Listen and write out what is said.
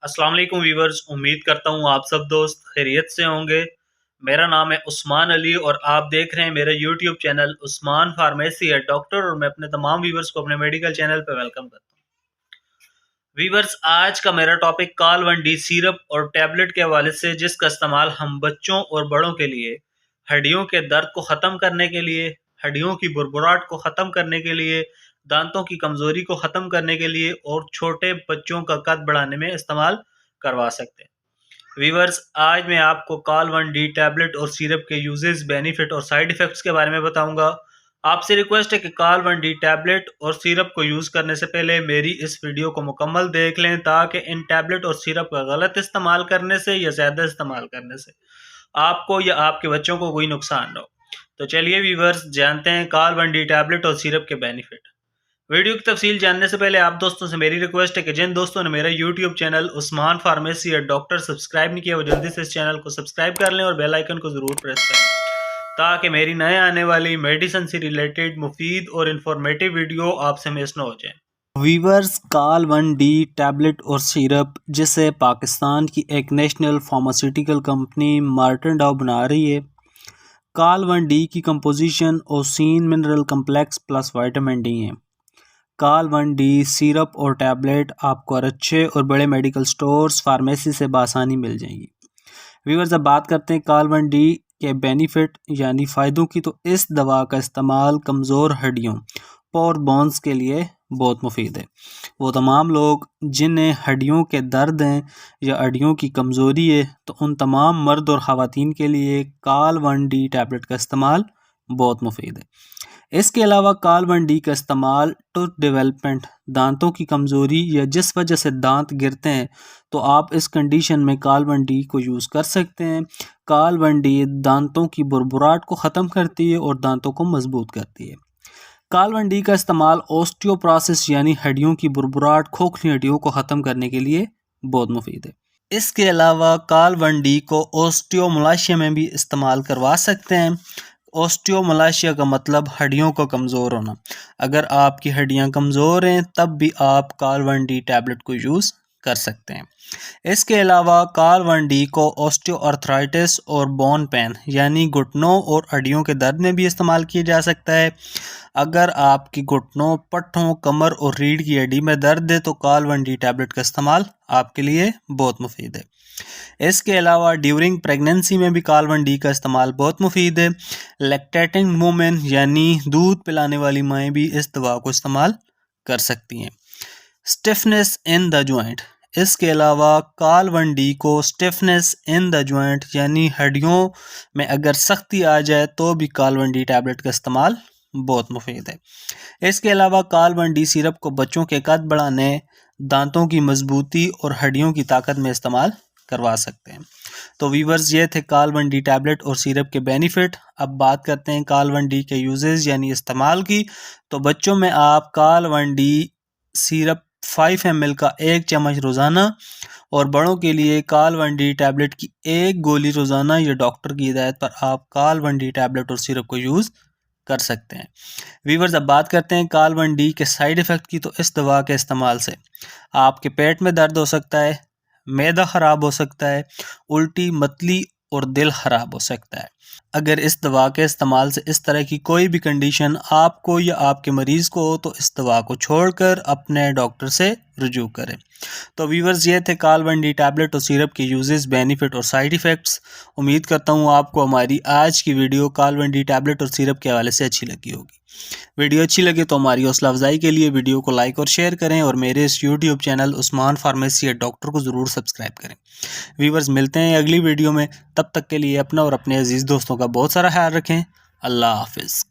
अस्सलाम वालेकुम वीवर्स, उम्मीद करता हूँ आप सब दोस्त खैरियत से होंगे। मेरा नाम है उस्मान अली और आप देख रहे हैं मेरा यूट्यूब चैनल उस्मान फार्मेसी है डॉक्टर, और मैं अपने तमाम वीवर्स को अपने मेडिकल चैनल पर वेलकम करता हूँ। वीवर्स, आज का मेरा टॉपिक काल 1D सिरप और टैबलेट के हवाले से, जिसका इस्तेमाल हम बच्चों और बड़ों के लिए हड्डियों के दर्द को ख़त्म करने के लिए, हड्डियों की बुरबुराहट को ख़त्म करने के लिए, दांतों की कमज़ोरी को ख़त्म करने के लिए और छोटे बच्चों का कद बढ़ाने में इस्तेमाल करवा सकते हैं। वीवर्स, आज मैं आपको काल 1D टैबलेट और सिरप के यूजेस, बेनिफिट और साइड इफ़ेक्ट्स के बारे में बताऊंगा। आपसे रिक्वेस्ट है कि काल 1D टैबलेट और सिरप को यूज़ करने से पहले मेरी इस वीडियो को मुकम्मल देख लें, ताकि इन टैबलेट और सिरप का गलत इस्तेमाल करने से या ज़्यादा इस्तेमाल करने से आपको या आपके बच्चों को कोई नुकसान ना हो। तो चलिए वीवर्स, जानते हैं काल 1D टैबलेट और सिरप के बेनिफिट। वीडियो की तफसील जानने से पहले आप दोस्तों से मेरी रिक्वेस्ट है कि जिन दोस्तों ने मेरा यूट्यूब चैनल उस्मान फार्मेसी या डॉक्टर सब्सक्राइब नहीं किया, वो जल्दी से इस चैनल को सब्सक्राइब कर लें और बेल आइकन को ज़रूर प्रेस करें, ताकि मेरी नए आने वाली मेडिसिन से रिलेटेड मुफीद और इंफॉर्मेटिव वीडियो आपसे मिस न हो जाए। वीवर्स, काल 1D टैबलेट और सिरप, जिसे पाकिस्तान की एक नेशनल फार्मास्यूटिकल कंपनी मार्टन डाउ बना रही है। काल 1D की composition ossein mineral complex plus vitamin D है। काल 1D सिरप और टैबलेट आपको अच्छे और बड़े मेडिकल स्टोर्स, फार्मेसी से बआसानी मिल जाएंगी। व्यूअर्स, अब बात करते हैं काल 1D के बेनिफिट यानी फ़ायदों की। तो इस दवा का इस्तेमाल कमज़ोर हड्डियों, और बोन्स के लिए बहुत मुफीद है। वो तमाम लोग जिन्हें हड्डियों के दर्द हैं या हड्डियों की कमज़ोरी है, तो उन तमाम मर्द और ख़वातीन के लिए काल 1D टैबलेट का इस्तेमाल बहुत मुफीद है। इसके अलावा काल 1D का इस्तेमाल टूथ डेवलपमेंट, दांतों की कमज़ोरी या जिस वजह से दांत गिरते हैं, तो आप इस कंडीशन में काल 1D को यूज़ कर सकते हैं। काल 1D दांतों की बुरबुराहट को ख़त्म करती है और दांतों को मजबूत करती है। काल 1D का इस्तेमाल ओस्टियोप्रोसिस यानी हड्डियों की बुरबुराहट, खोखली हड्डियों को ख़त्म करने के लिए बहुत मुफीद है। इसके अलावा काल 1D को ओस्टियोमलाशिया में भी इस्तेमाल करवा सकते हैं। ओस्टियोमलाशिया का मतलब हड्डियों का कमज़ोर होना। अगर आपकी हड्डियां कमज़ोर हैं, तब भी आप काल 1D टैबलेट को यूज़ कर सकते हैं। इसके अलावा काल 1D को ऑस्टियोआर्थराइटिस और बोन पेन यानी घुटनों और हड्डियों के दर्द में भी इस्तेमाल किया जा सकता है। अगर आपकी घुटनों, पट्ठों, कमर और रीढ़ की हड्डी में दर्द है, तो काल 1D टैबलेट का इस्तेमाल आपके लिए बहुत मुफीद है। इसके अलावा ड्यूरिंग प्रेगनेंसी में भी काल 1D का इस्तेमाल बहुत मुफीद है। लैक्टेटिंग वुमेन यानी दूध पिलाने वाली माएँ भी इस दवा को इस्तेमाल कर सकती हैं। स्टिफनेस इन द जॉइंट, इसके अलावा काल 1D को स्टिफनेस इन द जॉइंट यानी हड्डियों में अगर सख्ती आ जाए, तो भी काल 1D टैबलेट का इस्तेमाल बहुत मुफीद है। इसके अलावा काल 1D सिरप को बच्चों के कद बढ़ाने, दांतों की मजबूती और हड्डियों की ताकत में इस्तेमाल करवा सकते हैं। तो वीवर्स, ये थे काल 1D टैबलेट और सिरप के बेनिफिट। अब बात करते हैं काल 1D के यूजेस यानी इस्तेमाल की। तो बच्चों में आप काल 1D सिरप 5 ml का 1 चम्मच रोज़ाना, और बड़ों के लिए काल 1D टैबलेट की 1 गोली रोज़ाना या डॉक्टर की हिदायत पर आप काल 1D टैबलेट और सिरप को यूज़ कर सकते हैं। वीवर्स, अब बात करते हैं काल 1D के साइड इफ़ेक्ट की। तो इस दवा के इस्तेमाल से आपके पेट में दर्द हो सकता है, मैदा ख़राब हो सकता है, उल्टी, मतली और दिल ख़राब हो सकता है। अगर इस दवा के इस्तेमाल से इस तरह की कोई भी कंडीशन आपको या आपके मरीज़ को हो, तो इस दवा को छोड़कर अपने डॉक्टर से रुजू करें। तो वीवर्स, ये थे काल 1D टैबलेट और सिरप के यूजेस, बेनिफिट और साइड इफ़ेक्ट्स। उम्मीद करता हूँ आपको हमारी आज की वीडियो काल 1D टैबलेट और सिरप के हवाले से अच्छी लगी होगी। वीडियो अच्छी लगे तो हमारी हौसला अफजाई के लिए वीडियो को लाइक और शेयर करें, और मेरे इस यूट्यूब चैनल उस्मान फार्मेसी या डॉक्टर को ज़रूर सब्सक्राइब करें। वीवर्स, मिलते हैं अगली वीडियो में। तब तक के लिए अपना और अपने अजीज़ दोस्तों का बहुत सारा ख्याल रखें। अल्लाह हाफिज़।